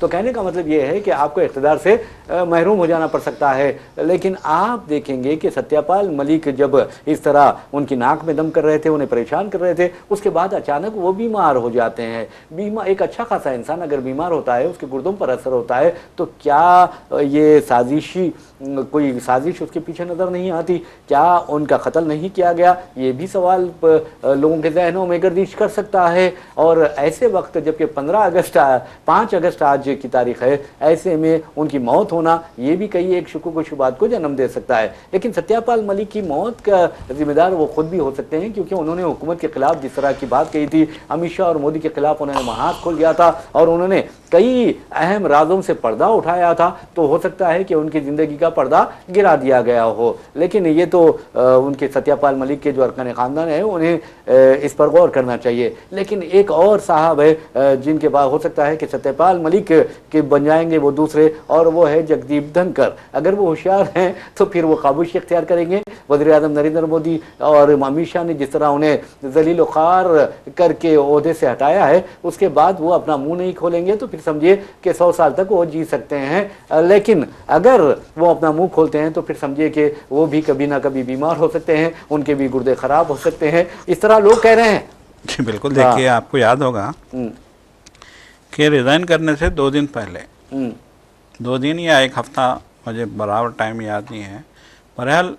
تو کہنے کا مطلب یہ ہے کہ آپ کو اقتدار سے محروم ہو جانا پڑ سکتا ہے. لیکن آپ دیکھیں گے کہ ستیہ پال ملک جب اس طرح ان کی ناک میں دم کر رہے تھے, انہیں پریشان کر رہے تھے, اس کے بعد اچانک وہ بیمار ہو جاتے ہیں. ایک اچھا خاصا انسان اگر بیمار ہوتا ہے, اس کے گردوں پر اثر ہوتا ہے, تو کیا یہ کوئی سازش اس کے پیچھے نظر نہیں آتی؟ کیا ان کا قتل نہیں کیا گیا؟ یہ بھی سوال لوگوں کے ذہنوں میں گردش کر سکتا ہے. اور ایسے وقت جبکہ 5 اگست آج کی تاریخ ہے, ایسے میں ان کی موت ہونا یہ بھی کئی ایک شکوک و شبہات کو جنم دے سکتا ہے. لیکن ستیہ پال ملک کی موت کا ذمہ دار وہ خود بھی ہو سکتے ہیں, کیونکہ انہوں نے حکومت کے خلاف جس طرح کی بات کہی تھی, امت شاہ اور مودی کے خلاف انہوں نے محاذ کھول دیا تھا اور انہوں نے کئی اہم رازوں سے پردہ اٹھایا تھا. تو ہو سکتا ہے کہ ان کی زندگی کا پردہ گرا دیا گیا ہو. لیکن یہ تو ان کے ستیہ پال ملک کے جو ارکان خاندان ہیں انہیں اس پر غور کرنا چاہیے. لیکن ایک اور صاحب ہے جن کے بعد ہو سکتا ہے کہ ستیہ پال ملک کے بن جائیں گے وہ دوسرے, اور وہ ہے جگدیپ دھنکر. اگر وہ ہوشیار ہیں تو پھر وہ خاموشی اختیار کریں گے. وزیر اعظم نریندر مودی اور امت شاہ نے جس طرح انہیں ذلیل و خوار کر کے عہدے سے ہٹایا ہے, اس کے بعد وہ اپنا منہ نہیں کھولیں گے تو پھر سمجھیے کہ 100 سال تک وہ جی سکتے ہیں. لیکن اگر وہ اپنا منہ کھولتے ہیں تو پھر سمجھیے کہ وہ بھی کبھی نہ کبھی بیمار ہو سکتے ہیں, ان کے بھی گردے خراب ہو سکتے ہیں. اس طرح لوگ کہہ رہے ہیں. جی بالکل. دیکھیے آپ کو یاد ہوگا کہ ریزائن کرنے سے 2 دن پہلے, 2 دن یا 1 ہفتہ, مجھے برابر ٹائم یاد نہیں ہے, بہرحال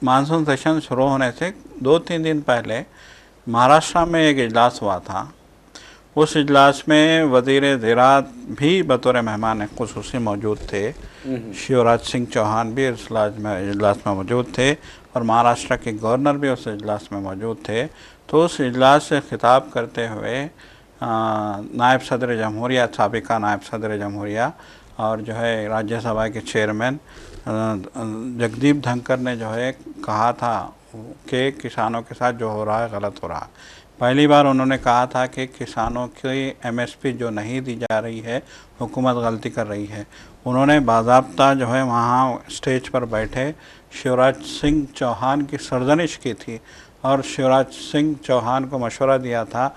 مانسون سیشن شروع ہونے سے 2-3 دن پہلے مہاراشٹرا میں ایک اجلاس ہوا تھا. اس اجلاس میں وزیر زراعت بھی بطور مہمان خصوصی موجود تھے, شیوراج سنگھ چوہان بھی اس اجلاس میں موجود تھے, اور مہاراشٹر کے گورنر بھی اس اجلاس میں موجود تھے. تو اس اجلاس سے خطاب کرتے ہوئے نائب صدر جمہوریہ, سابقہ نائب صدر جمہوریہ اور جو ہے راجیہ سبھا کے چیئرمین جگدیپ دھنکر نے جو ہے کہا تھا کہ کسانوں کے ساتھ جو ہو رہا ہے غلط ہو رہا ہے. پہلی بار انہوں نے کہا تھا کہ کسانوں کی MSP جو نہیں دی جا رہی ہے, حکومت غلطی کر رہی ہے. انہوں نے باضابطہ جو ہے وہاں اسٹیج پر بیٹھے شیوراج سنگھ چوہان کی سرزنش کی تھی, اور شیوراج سنگھ چوہان کو مشورہ دیا تھا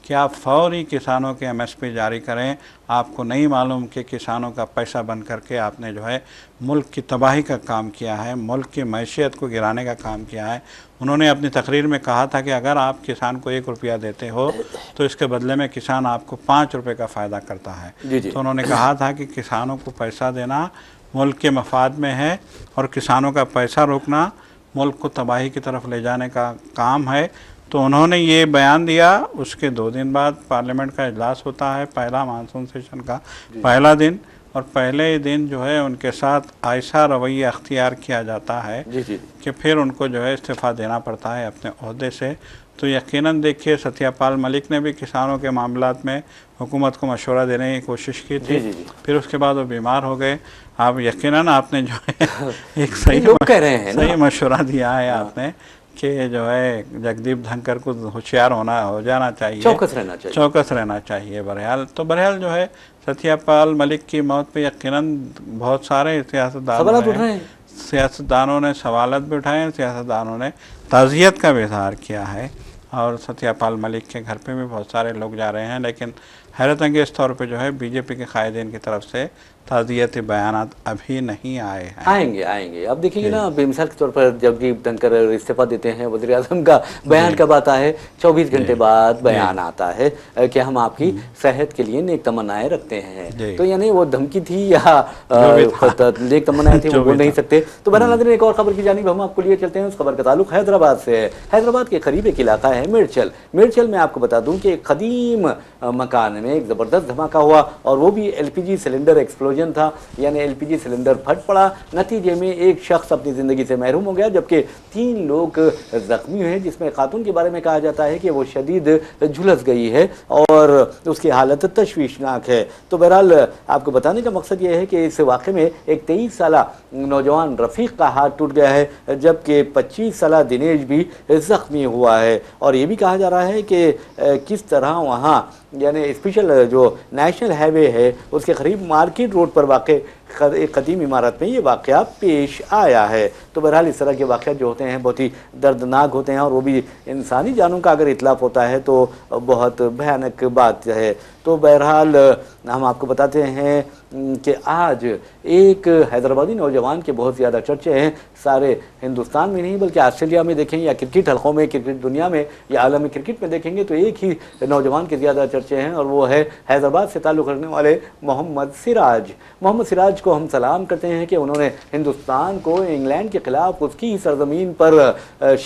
کہ آپ فوری کسانوں کے MSP جاری کریں. آپ کو نہیں معلوم کہ کسانوں کا پیسہ بن کر کے آپ نے جو ہے ملک کی تباہی کا کام کیا ہے, ملک کی معیشت کو گرانے کا کام کیا ہے. انہوں نے اپنی تقریر میں کہا تھا کہ اگر آپ کسان کو 1 روپیہ دیتے ہو تو اس کے بدلے میں کسان آپ کو 5 روپے کا فائدہ کرتا ہے. تو انہوں نے کہا تھا کہ کسانوں کو پیسہ دینا ملک کے مفاد میں ہے, اور کسانوں کا پیسہ روکنا ملک کو تباہی کی طرف لے جانے کا کام ہے. تو انہوں نے یہ بیان دیا. اس کے 2 دن بعد پارلیمنٹ کا اجلاس ہوتا ہے, پہلا مانسون سیشن کا پہلا دن, اور پہلے ہی دن جو ہے ان کے ساتھ ایسا رویہ اختیار کیا جاتا ہے کہ پھر ان کو جو ہے استعفیٰ دینا پڑتا ہے اپنے عہدے سے. تو یقیناً دیکھیے ستیہ پال ملک نے بھی کسانوں کے معاملات میں حکومت کو مشورہ دینے کی کوشش کی تھی, پھر اس کے بعد وہ بیمار ہو گئے. آپ یقیناً آپ نے جو ہے ایک صحیح مشورہ دیا ہے آپ نے کہ جو ہے جگدیپ دھنکر کو ہوشیار ہو جانا چاہیے, چوکس رہنا چاہیے. بہرحال جو ہے ستیہ پال ملک کی موت پہ یقیناً بہت سارے سیاستدانوں نے سوالات بھی اٹھائے ہیں, سیاستدانوں نے تعزیت کا بھی اظہار کیا ہے, اور ستیہ پال ملک کے گھر پہ بھی بہت سارے لوگ جا رہے ہیں. لیکن حیرت انگیز طور پہ جو ہے BJP کے قائدین کی طرف سے تعزیتی بیانات ابھی نہیں آئے ہیں. آئیں گے. اب دیکھیں گے نا, بے مثال کے طور پر جگدیپ دھنکر استعفیٰ دیتے ہیں, وزیر اعظم کا بیان کب آتا ہے؟ 24 گھنٹے بعد بیان آتا ہے کہ ہم آپ کی صحت کے لیے نیک تمنائیں رکھتے ہیں. تو یعنی وہ دھمکی تھی یا نیک تمنائیں تھی, وہ بول نہیں سکتے. تو بہرحال ایک اور خبر کی جانب ہم آپ کو لیے چلتے ہیں. اس خبر کا تعلق حیدرآباد سے ہے. حیدرآباد کے قریب ایک علاقہ ہے میڈچل. میڈچل میں آپ کو بتا دوں کہ ایک قدیم مکان میں ایک زبردست دھماکہ ہوا, اور وہ بھی LPG سلنڈر ایکسپلوژن تھا. یعنی LPG سلنڈر پھٹ پڑا. نتیجے میں ایک شخص اپنی زندگی سے محروم ہو گیا, جبکہ 3 لوگ زخمی ہوئے, جس میں خاتون کے بارے میں کہا جاتا ہے کہ وہ شدید جھلس گئی ہے اور اس کی حالت تشویشناک ہے. تو بہرحال آپ کو بتانے کا مقصد یہ ہے کہ اس واقعے میں ایک 23 سالہ نوجوان رفیق کا ہاتھ ٹوٹ گیا ہے, جبکہ 25 سالہ دنیش بھی زخمی ہوا ہے. اور یہ بھی کہا جا رہا ہے کہ کس طرح وہاں یعنی اسپیشل جو نیشنل ہائی وے ہے اس کے قریب مارکیٹ روڈ پر واقع ایک قدیم عمارت میں یہ واقعہ پیش آیا ہے۔ تو بہرحال اس طرح کے واقعات جو ہوتے ہیں بہت ہی دردناک ہوتے ہیں، اور وہ بھی انسانی جانوں کا اگر اتلاف ہوتا ہے تو بہت بھیانک بات ہے۔ تو بہرحال ہم آپ کو بتاتے ہیں کہ آج ایک حیدرآبادی نوجوان کے بہت زیادہ چرچے ہیں، سارے ہندوستان میں نہیں بلکہ آسٹریلیا میں دیکھیں یا کرکٹ حلقوں میں، کرکٹ دنیا میں یا عالمی کرکٹ میں دیکھیں گے تو ایک ہی نوجوان کے زیادہ چرچے ہیں، اور وہ ہے حیدرآباد سے تعلق رکھنے والے محمد سراج۔ محمد سراج کو ہم سلام کرتے ہیں کہ انہوں نے ہندوستان کو انگلینڈ کے خلاف اس کی سرزمین پر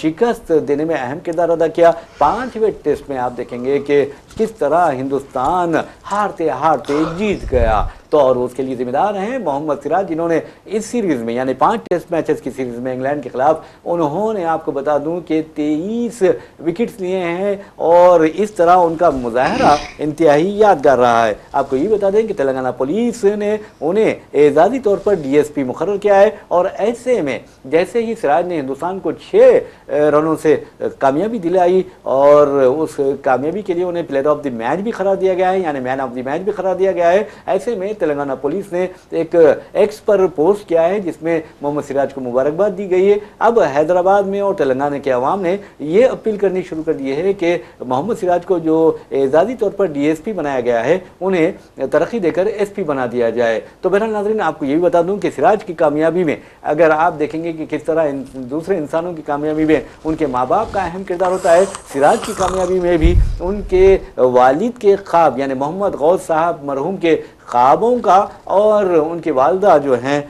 شکست دینے میں اہم کردار ادا کیا۔ 5ویں ٹیسٹ میں آپ دیکھیں گے کہ کس طرح ہندوستان ہارتے ہارتے جیت گیا، تو اور اس کے لیے ذمہ دار ہیں محمد سراج، جنہوں نے اس سیریز میں یعنی 5 ٹیسٹ میچز کی سیریز میں انگلینڈ کے خلاف انہوں نے آپ کو بتا دوں کہ 23 وکٹس لیے ہیں، اور اس طرح ان کا مظاہرہ انتہائی یادگار رہا ہے۔ آپ کو یہ بتا دیں کہ تلنگانہ پولیس نے انہیں اعزازی طور پر ڈی ایس پی مقرر کیا ہے، اور ایسے میں جیسے ہی سراج نے ہندوستان کو 6 رنوں سے کامیابی دلائی، اور اس کامیابی کے لیے انہیں پلیئر آف دی میچ بھی قرار دیا گیا ہے، یعنی مین آف دی میچ بھی قرار دیا گیا ہے، ایسے میں تلنگانہ پولیس نے ایک ایکس پر پوسٹ کیا ہے جس میں محمد سراج کو مبارکباد دی گئی ہے۔ اب حیدرآباد میں اور تلنگانہ کے عوام نے یہ اپیل کرنی شروع کر دی ہے کہ محمد سراج کو جو اعزازی طور پر ڈی ایس پی بنایا گیا ہے انہیں ترقی دے کر ایس پی بنا دیا جائے۔ تو بہرحال ناظرین، آپ کو یہ بھی بتا دوں کہ سراج کی کامیابی میں اگر آپ دیکھیں گے کہ کس طرح دوسرے انسانوں کی کامیابی میں ان کے ماں باپ کا اہم کردار ہوتا ہے، سراج کی کامیابی میں بھی ان کے والد کے خواب یعنی محمد غوث صاحب مرحوم کے خوابوں کا، اور ان کی والدہ جو ہیں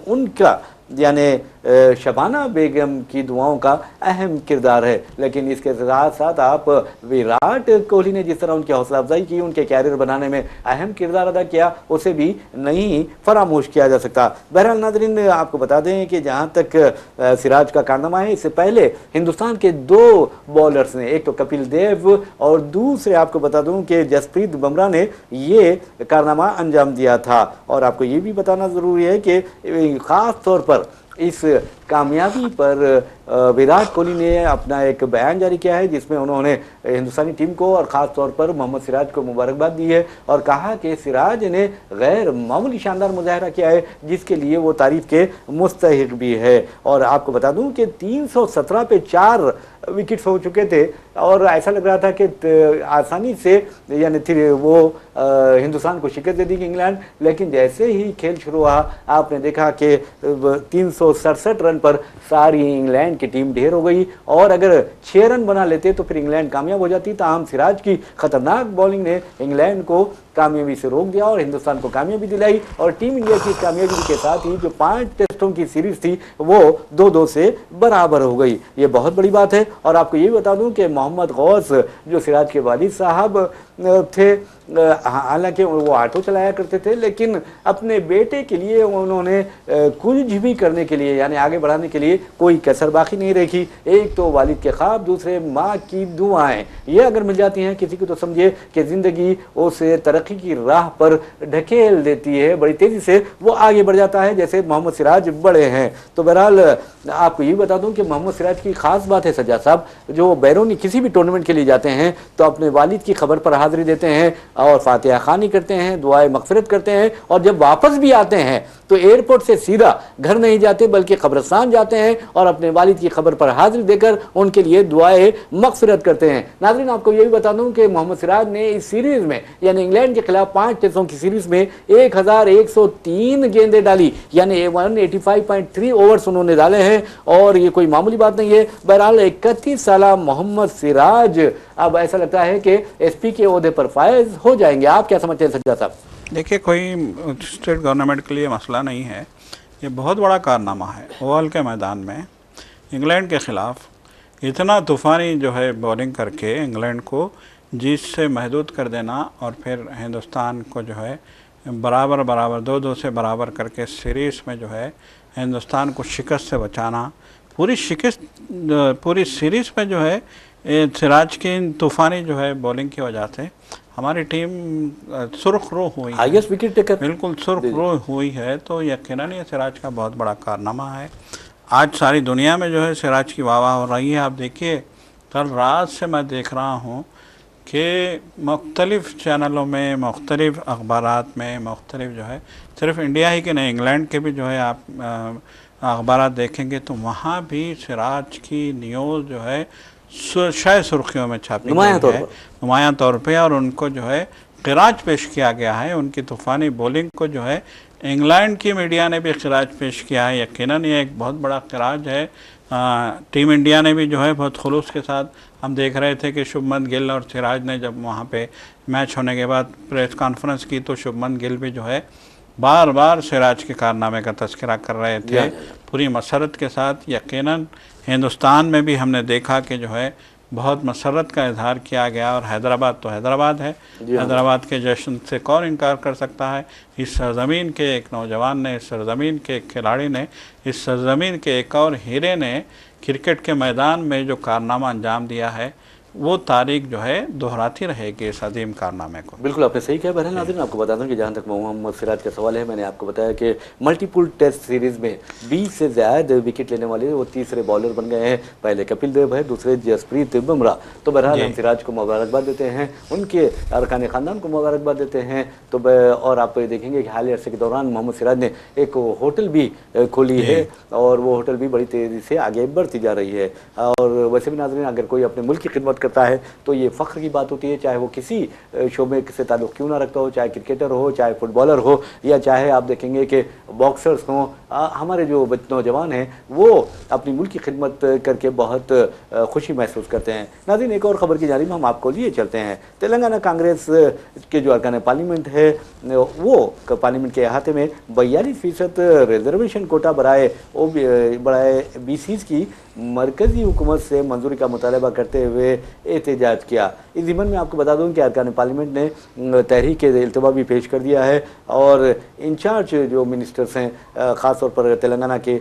ان کا یعنی شبانہ بیگم کی دعاؤں کا اہم کردار ہے۔ لیکن اس کے ساتھ ساتھ آپ وراٹ کوہلی نے جس طرح ان کی حوصلہ افزائی کی، ان کے کیریئر بنانے میں اہم کردار ادا کیا، اسے بھی نہیں فراموش کیا جا سکتا۔ بہرحال ناظرین، آپ کو بتا دیں کہ جہاں تک سراج کا کارنامہ ہے، اس سے پہلے ہندوستان کے 2 بالرز نے، ایک تو کپل دیو اور دوسرے آپ کو بتا دوں کہ جسپریت بمراہ نے یہ کارنامہ انجام دیا تھا۔ اور آپ کو یہ بھی بتانا ضروری ہے کہ خاص طور پر اس کامیابی پر وراٹ کوہلی نے اپنا ایک بیان جاری کیا ہے جس میں انہوں نے ہندوستانی ٹیم کو اور خاص طور پر محمد سراج کو مبارکباد دی ہے، اور کہا کہ سراج نے غیر معمولی شاندار مظاہرہ کیا ہے جس کے لیے وہ تعریف کے مستحق بھی ہے۔ اور آپ کو بتا دوں کہ 317 پہ 4 وکٹس ہو چکے تھے، اور ایسا لگ رہا تھا کہ آسانی سے یعنی وہ ہندوستان کو شکست دے دی گی انگلینڈ، لیکن جیسے ہی کھیل شروع ہوا آپ نے دیکھا کہ 367 رن پر ساری انگلینڈ کی ٹیم ڈھیر ہو گئی، اور اگر 6 رن بنا لیتے تو پھر انگلینڈ کامیاب ہو جاتی۔ تاہم سراج کی خطرناک بولنگ نے انگلینڈ کو کامیابی سے روک دیا اور ہندوستان کو کامیابی دلائی، اور ٹیم انڈیا کی کامیابی کے ساتھ ہی جو 5 ٹیسٹوں کی سیریز تھی وہ 2-2 سے برابر ہو گئی۔ یہ بہت بڑی بات ہے۔ اور آپ کو یہ بتا دوں کہ محمد غوث جو سراج کے والد صاحب تھے، حالانکہ وہ آٹو چلایا کرتے تھے، لیکن اپنے بیٹے کے لیے انہوں نے کچھ بھی کرنے کے لیے یعنی آگے بڑھانے کے لیے کوئی کسر باقی نہیں رکھی۔ ایک تو والد کے خواب، دوسرے ماں کی دعائیں، یہ اگر مل جاتی ہیں کسی کو تو سمجھے کہ زندگی اسے ترقی کی راہ پر ڈھکیل دیتی ہے، بڑی تیزی سے وہ آگے بڑھ جاتا ہے، جیسے محمد سراج بڑے ہیں۔ تو بہرحال آپ کو یہ بتا دوں کہ محمد سراج کی خاص بات ہے سجاد صاحب، جو بیرونی کسی بھی ٹورنامنٹ کے لیے جاتے ہیں تو اپنے والد کی خبر پر حاضری دیتے ہیں اور فاتحہ خوانی کرتے ہیں، دعائیں مغفرت کرتے ہیں، اور جب واپس بھی آتے ہیں تو ایئرپورٹ سے سیدھا گھر نہیں جاتے بلکہ قبرستان جاتے ہیں اور اپنے والد کی خبر پر حاضری دے کر ان کے لیے دعائیں مغفرت کرتے ہیں۔ ناظرین، آپ کو یہ بھی بتا دوں کہ محمد سراج نے اس سیریز میں یعنی انگلینڈ کے خلاف 5 ٹیسٹوں کی سیریز میں 1103 گیندیں ڈالی، یعنی 185.3 اوورز انہوں نے ڈالے ہیں، اور یہ کوئی معمولی بات نہیں ہے۔ بہرحال 31 سالہ محمد سراج اب ایسا لگتا ہے کہ ایس پی کے عہدے پر فائز ہو جائیں گے۔ آپ کیا سمجھتے ہیں سجاد صاحب؟ دیکھیے، کوئی اسٹیٹ گورنمنٹ کے لیے مسئلہ نہیں ہے، یہ بہت بڑا کارنامہ ہے۔ اوول کے میدان میں انگلینڈ کے خلاف اتنا طوفانی جو ہے بولنگ کر کے انگلینڈ کو جیت سے محدود کر دینا، اور پھر ہندوستان کو جو ہے برابر 2-2 سے برابر کر کے سیریز میں جو ہے ہندوستان کو شکست سے بچانا، پوری سیریز میں جو ہے سراج کی طوفانی جو ہے بولنگ کی وجہ سے ہماری ٹیم سرخ رو ہوئی ہے، وکٹ ٹیکر بالکل سرخ رو ہوئی ہے۔ تو یقیناً یہ سراج کا بہت بڑا کارنامہ ہے۔ آج ساری دنیا میں جو ہے سراج کی واہ واہ ہو رہی ہے۔ آپ دیکھیے، کل رات سے میں دیکھ رہا ہوں کہ مختلف چینلوں میں، مختلف اخبارات میں، مختلف جو ہے صرف انڈیا ہی کے نہیں، انگلینڈ کے بھی جو ہے آپ اخبارات دیکھیں گے تو وہاں بھی سراج کی نیوز جو ہے شاید سرخیوں میں چھاپی گئی ہے نمایاں طور پہ، اور ان کو جو ہے خراج پیش کیا گیا ہے۔ ان کی طوفانی بولنگ کو جو ہے انگلینڈ کی میڈیا نے بھی خراج پیش کیا ہے۔ یقیناً یہ ایک بہت بڑا خراج ہے۔ ٹیم انڈیا نے بھی جو ہے بہت خلوص کے ساتھ، ہم دیکھ رہے تھے کہ شبھمن گل اور سراج نے جب وہاں پہ میچ ہونے کے بعد پریس کانفرنس کی تو شبھمن گل بھی جو ہے بار بار سراج کے کارنامے کا تذکرہ کر رہے تھے پوری مسرت کے ساتھ۔ یقیناً ہندوستان میں بھی ہم نے دیکھا کہ جو ہے بہت مسرت کا اظہار کیا گیا، اور حیدرآباد تو حیدرآباد ہے، حیدرآباد کے جشن سے کون انکار کر سکتا ہے۔ اس سرزمین کے ایک نوجوان نے، اس سرزمین کے ایک کھلاڑی نے، اس سرزمین کے ایک اور ہیرے نے کرکٹ کے میدان میں جو کارنامہ انجام دیا ہے وہ تاریخ جو ہے دہراتی رہے گی اس عظیم کارنامے کو۔ بالکل آپ نے صحیح کہا۔ بہرحال ناظرین آپ کو بتا دوں کہ جہاں تک محمد سراج کا سوال ہے، میں نے آپ کو بتایا کہ ملٹیپل ٹیسٹ سیریز میں 20 سے زیادہ وکٹ لینے والے وہ تیسرے بالر بن گئے ہیں۔ پہلے کپل دیو ہے، دوسرے جسپریت بمراہ۔ تو بہرحال ہم سراج کو مبارکباد دیتے ہیں، ان کے ارکان خاندان کو مبارکباد دیتے ہیں۔ تو اور آپ دیکھیں گے کہ حالیہ عرصے کے دوران محمد سراج نے ایک ہوٹل بھی کھولی ہے، اور وہ ہوٹل بھی بڑی تیزی سے آگے بڑھتی جا رہی ہے۔ اور ویسے بھی ناظرین اگر کوئی اپنے ملک کی خدمت کرتا ہے تو یہ فخر کی بات ہوتی ہے، چاہے وہ کسی شعبے سے تعلق کیوں نہ رکھتا ہو، چاہے کرکٹر ہو، چاہے فٹ بالر ہو، یا چاہے آپ دیکھیں گے کہ باکسرز ہوں۔ ہمارے جو نوجوان ہیں وہ اپنی ملک کی خدمت کر کے بہت خوشی محسوس کرتے ہیں۔ ناظرین ایک اور خبر کی جانب ہم آپ کو لیے چلتے ہیں۔ تلنگانہ کانگریس کے جو ارکان پارلیمنٹ ہے وہ پارلیمنٹ کے احاطے میں 42% ریزرویشن کوٹا برائے بی سیز کی مرکزی حکومت سے منظوری کا مطالبہ کرتے ہوئے احتجاج کیا۔ اس ضمن میں آپ کو بتا دوں کہ ارکان پارلیمنٹ نے تحریک التوا بھی پیش کر دیا ہے، اور انچارج جو منسٹرز ہیں، خاص طور پر تلنگانہ کے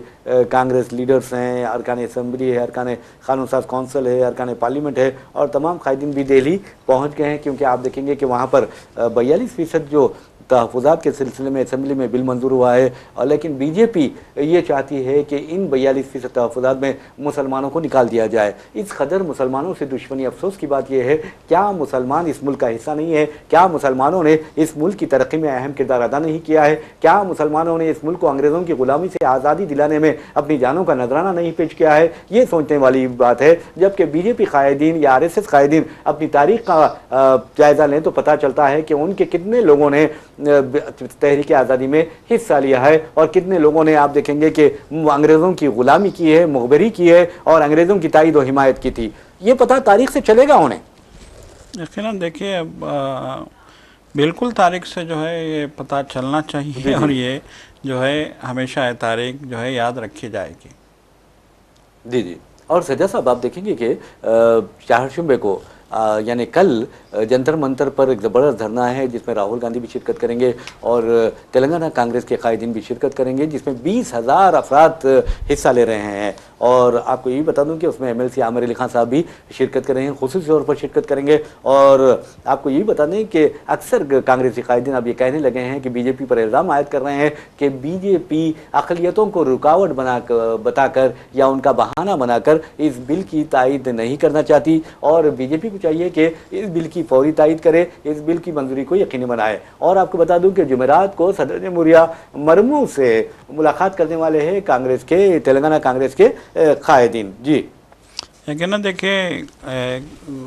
کانگریس لیڈرز ہیں، ارکان اسمبلی ہے، ارکان قانون ساز کونسل ہے، ارکان پارلیمنٹ ہے، اور تمام قائدین بھی دہلی پہنچ گئے ہیں، کیونکہ آپ دیکھیں گے کہ وہاں پر 42% جو تحفظات کے سلسلے میں اسمبلی میں بل منظور ہوا ہے، اور لیکن بی جے پی یہ چاہتی ہے کہ ان 42% تحفظات میں مسلمانوں کو نکال دیا جائے۔ اس قدر مسلمانوں سے دشمنی، افسوس کی بات یہ ہے، کیا مسلمان اس ملک کا حصہ نہیں ہے؟ کیا مسلمانوں نے اس ملک کی ترقی میں اہم کردار ادا نہیں کیا ہے؟ کیا مسلمانوں نے اس ملک کو انگریزوں کی غلامی سے آزادی دلانے میں اپنی جانوں کا نذرانہ نہیں پیش کیا ہے؟ یہ سوچنے والی بات ہے۔ جبکہ بی جے پی قائدین یا RSS قائدین اپنی تاریخ کا جائزہ لیں تو پتہ چلتا ہے کہ ان کے کتنے لوگوں نے تحریک آزادی میں حصہ لیا ہے، اور کتنے لوگوں نے آپ دیکھیں گے کہ انگریزوں کی غلامی کی ہے، مخبری کی ہے، اور انگریزوں کی تائید و حمایت کی تھی۔ یہ پتہ تاریخ سے چلے گا انہیں۔ یقیناً دیکھیے بالکل تاریخ سے جو ہے یہ پتہ چلنا چاہیے، اور یہ جو ہے ہمیشہ تاریخ جو ہے یاد رکھی جائے گی۔ جی اور سجا صاحب آپ دیکھیں گے کہ چہارشنبے کو یعنی کل جنتر منتر پر ایک زبردست دھرنا ہے، جس میں راہل گاندھی بھی شرکت کریں گے، اور تلنگانہ کانگریس کے قائدین بھی شرکت کریں گے، جس میں 20,000 افراد حصہ لے رہے ہیں۔ اور آپ کو یہ بھی بتا دوں کہ اس میں MLC عامر علی خان صاحب بھی شرکت کریں گے، خصوصی طور پر شرکت کریں گے۔ اور آپ کو یہ بھی بتا دیں کہ اکثر کانگریسی قائدین اب یہ کہنے لگے ہیں کہ بی جے پی پر الزام عائد کر رہے ہیں کہ بی جے پی اقلیتوں کو رکاوٹ بتا کر یا ان کا بہانہ بنا کر اس بل کی تائید نہیں کرنا چاہتی، اور بی جے پی کو چاہیے کہ اس بل کی فوری تائید کرے، اس بل کی منظوری کو یقینی بنائے۔ اور آپ کو بتا دوں کہ جمعرات کو صدر جمہوریہ مرمو سے ملاقات کرنے والے ہیں کانگریس کے، تلنگانہ کانگریس کے قائدین۔ جی یقیناً دیکھیے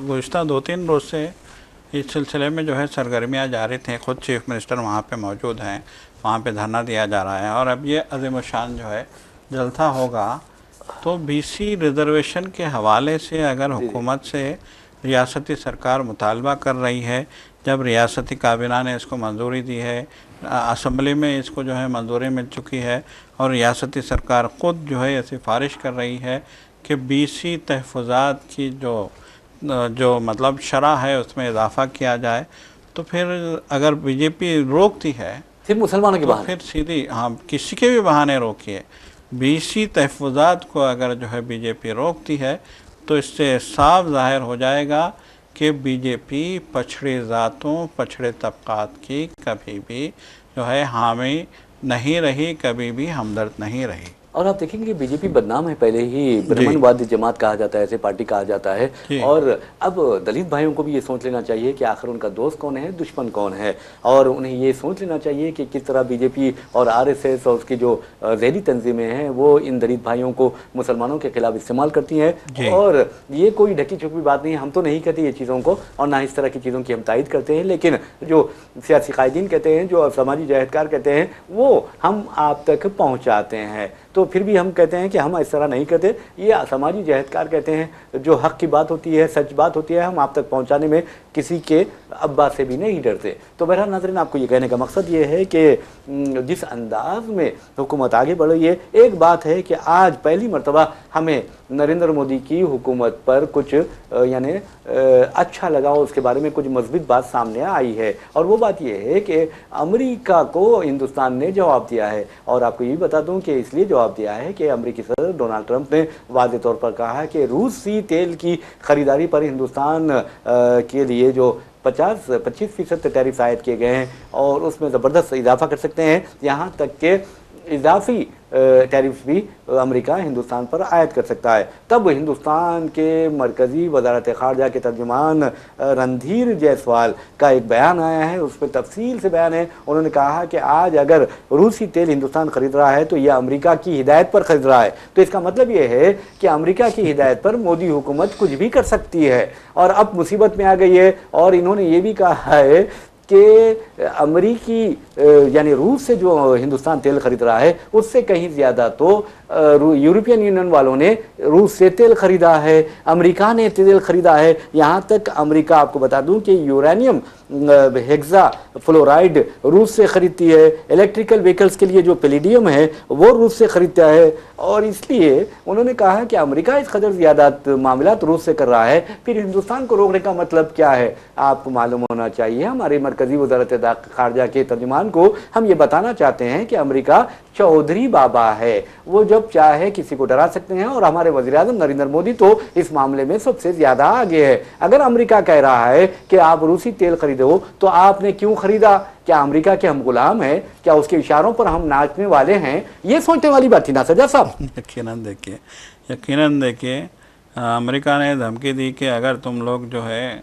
گزشتہ 2-3 روز سے اس سلسلے میں جو ہے سرگرمیاں جاری تھیں، خود چیف منسٹر وہاں پہ موجود ہیں، وہاں پہ دھرنا دیا جا رہا ہے، اور اب یہ عظیم الشان جو ہے جلسہ ہوگا۔ تو BC ریزرویشن کے حوالے سے اگر حکومت سے ریاستی سرکار مطالبہ کر رہی ہے، جب ریاستی کابینہ نے اس کو منظوری دی ہے، اسمبلی میں اس کو جو ہے منظوری مل چکی ہے، اور ریاستی سرکار خود جو ہے یہ سفارش کر رہی ہے کہ BC تحفظات کی جو مطلب شرح ہے اس میں اضافہ کیا جائے، تو پھر اگر بی جے پی روکتی ہے صرف مسلمانوں کے بہانے، پھر سیدھی کسی کے بھی بہانے روکیے، BC تحفظات کو اگر جو ہے بی جے پی روکتی ہے تو اس سے صاف ظاہر ہو جائے گا کہ بی جے پی پچھڑی ذاتوں، پچھڑے طبقات کی کبھی بھی جو ہے حامی نہیں رہی، کبھی بھی ہمدرد نہیں رہی۔ اور آپ دیکھیں گے BJP بدنام ہے، پہلے ہی برہمنوادی جماعت کہا جاتا ہے، ایسے پارٹی کہا جاتا ہے، اور اب دلت بھائیوں کو بھی یہ سوچ لینا چاہیے کہ آخر ان کا دوست کون ہے، دشمن کون ہے، اور انہیں یہ سوچ لینا چاہیے کہ کس طرح BJP اور RSS اور اس کی جو ذیلی تنظیمیں ہیں وہ ان دلت بھائیوں کو مسلمانوں کے خلاف استعمال کرتی ہیں، اور یہ کوئی ڈھکی چھپی بات نہیں ہے، ہم تو نہیں کہتے یہ چیزوں کو، اور نہ اس طرح کی چیزوں کی ہم تائید کرتے ہیں، لیکن جو سیاسی قائدین کہتے ہیں، جو سماجی جہدکار کہتے ہیں، وہ ہم آپ تک پہنچاتے ہیں، تو پھر بھی ہم کہتے ہیں کہ ہم اس طرح نہیں کرتے، یہ سماجی جہدکار کہتے ہیں، جو حق کی بات ہوتی ہے، سچ بات ہوتی ہے، ہم آپ تک پہنچانے میں کسی کے ابا سے بھی نہیں ڈرتے۔ تو بہرحال ناظرین، آپ کو یہ کہنے کا مقصد یہ ہے کہ جس انداز میں حکومت آگے بڑھ رہی ہے، ایک بات ہے کہ آج پہلی مرتبہ ہمیں نریندر مودی کی حکومت پر کچھ یعنی اچھا لگا، اس کے بارے میں کچھ مثبت بات سامنے آئی ہے، اور وہ بات یہ ہے کہ امریکہ کو ہندوستان نے جواب دیا ہے، اور آپ کو یہ بتا دوں کہ اس لیے جواب دیا ہے کہ امریکی صدر ڈونلڈ ٹرمپ نے واضح طور پر کہا ہے کہ روسی تیل کی خریداری پر ہندوستان کے لیے جو 25% ٹیرف عائد کیے گئے ہیں، اور اس میں زبردست اضافہ کر سکتے ہیں، یہاں تک کہ اضافی ٹیرف بھی امریکہ ہندوستان پر عائد کر سکتا ہے۔ تب ہندوستان کے مرکزی وزارت خارجہ کے ترجمان رندھیر جیسوال کا ایک بیان آیا ہے، اس میں تفصیل سے بیان ہے۔ انہوں نے کہا کہ آج اگر روسی تیل ہندوستان خرید رہا ہے تو یہ امریکہ کی ہدایت پر خرید رہا ہے، تو اس کا مطلب یہ ہے کہ امریکہ کی ہدایت پر مودی حکومت کچھ بھی کر سکتی ہے، اور اب مصیبت میں آ گئی ہے۔ اور انہوں نے یہ بھی کہا ہے کہ امریکی یعنی روس سے جو ہندوستان تیل خرید رہا ہے، اس سے کہیں زیادہ تو یورپین یونین والوں نے روس سے تیل خریدا ہے، امریکہ نے تیل خریدا ہے، یہاں تک امریکہ آپ کو بتا دوں کہ یورینیم ہیگزا فلورائڈ روس سے خریدتی ہے، الیکٹریکل ویکلز کے لیے جو پیلیڈیم ہے وہ روس سے خریدتا ہے، اور اس لیے انہوں نے کہا کہ امریکہ اس قدر زیادہ معاملات روس سے کر رہا ہے، پھر ہندوستان کو روکنے کا مطلب کیا ہے؟ آپ کو معلوم ہونا چاہیے، ہمارے مرکزی وزارت خارجہ کے ترجمان کو ہم یہ بتانا چاہتے ہیں کہ امریکہ چودھری بابا ہے، وہ جب چاہے کسی کو ڈرا سکتے ہیں، اور ہمارے وزیر اعظم نریندر مودی تو اس معاملے میں سب سے زیادہ آگے ہے۔ اگر امریکہ کہہ رہا ہے کہ آپ روسی تیل خریدو تو آپ نے کیوں خریدا؟ کیا امریکہ کے ہم غلام ہیں؟ کیا اس کے اشاروں پر ہم ناچنے والے ہیں؟ یہ سوچنے والی بات تھی نا سجاد صاحب۔ یقیناً دیکھیے امریکہ نے دھمکی دی کہ اگر تم لوگ جو ہے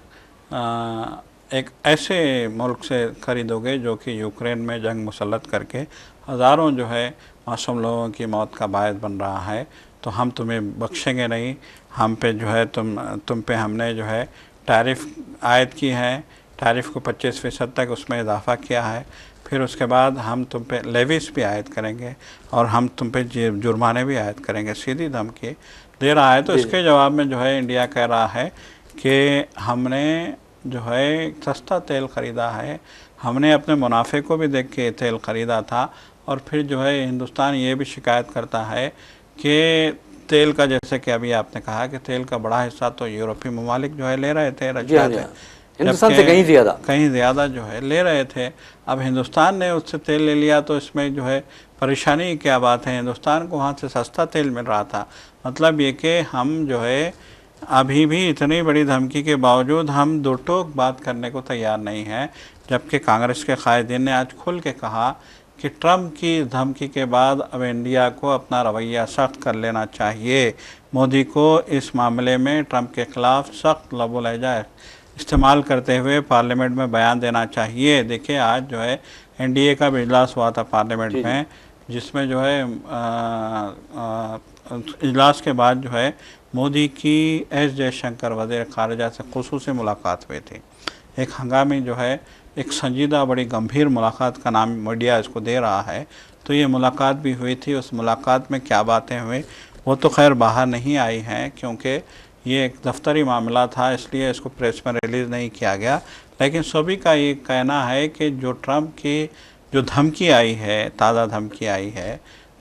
ایک ایسے ملک سے خریدو گے جو کہ یوکرین میں جنگ مسلط کر کے ہزاروں جو ہے معصوم لوگوں کی موت کا باعث بن رہا ہے، تو ہم تمہیں بخشیں گے نہیں، ہم پہ جو ہے تم پہ ہم نے جو ہے ٹیرف عائد کی ہے، ٹیرف کو 25% تک اس میں اضافہ کیا ہے، پھر اس کے بعد ہم تم پہ لیویز بھی عائد کریں گے، اور ہم تم پہ جرمانے بھی عائد کریں گے، سیدھی دھمکی دے رہا ہے۔ تو اس کے جواب میں جو ہے انڈیا کہہ رہا ہے کہ ہم نے جو ہے سستا تیل خریدا ہے، ہم نے اپنے منافع کو بھی دیکھ کے تیل خریدا تھا، اور پھر جو ہے ہندوستان یہ بھی شکایت کرتا ہے کہ تیل کا، جیسے کہ ابھی آپ نے کہا کہ تیل کا بڑا حصہ تو یورپی ممالک جو ہے لے رہے تھے، رشیا سے ہندوستان سے کہیں زیادہ جو ہے لے رہے تھے، اب ہندوستان نے اس سے تیل لے لیا تو اس میں جو ہے پریشانی کی کیا بات ہے؟ ہندوستان کو وہاں سے سستا تیل مل رہا تھا۔ مطلب یہ کہ ہم جو ہے ابھی بھی اتنی بڑی دھمکی کے باوجود ہم دو ٹوک بات کرنے کو تیار نہیں ہیں، جبکہ کانگریس کے قائدین نے آج کھل کے کہا کہ ٹرمپ کی دھمکی کے بعد اب انڈیا کو اپنا رویہ سخت کر لینا چاہیے، مودی کو اس معاملے میں ٹرمپ کے خلاف سخت لب و لہجہ استعمال کرتے ہوئے پارلیمنٹ میں بیان دینا چاہیے۔ دیکھیں آج جو ہے NDA کا بھی اجلاس ہوا تھا پارلیمنٹ میں، جس میں جو ہے اجلاس کے بعد جو ہے مودی کی ایس جے شنکر وزیر خارجہ سے خصوصی ملاقات ہوئی تھی، ایک ہنگامی جو ہے ایک سنجیدہ بڑی گمبھیر ملاقات کا نام میڈیا اس کو دے رہا ہے، تو یہ ملاقات بھی ہوئی تھی۔ اس ملاقات میں کیا باتیں ہوئیں وہ تو خیر باہر نہیں آئی ہیں، کیونکہ یہ ایک دفتری معاملہ تھا، اس لیے اس کو پریس میں ریلیز نہیں کیا گیا، لیکن سبھی کا یہ کہنا ہے کہ جو ٹرمپ کی جو دھمکی آئی ہے، تازہ دھمکی آئی ہے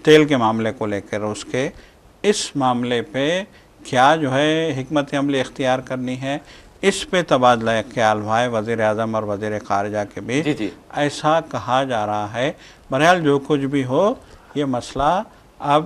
تیل کے معاملے کو لے کر، اس کے اس معاملے پہ کیا جو ہے حکمت عملی اختیار کرنی ہے، اس پہ تبادلہ خیال ہوا ہے وزیر اعظم اور وزیر خارجہ کے بیچ، ایسا کہا جا رہا ہے۔ بہرحال جو کچھ بھی ہو، یہ مسئلہ اب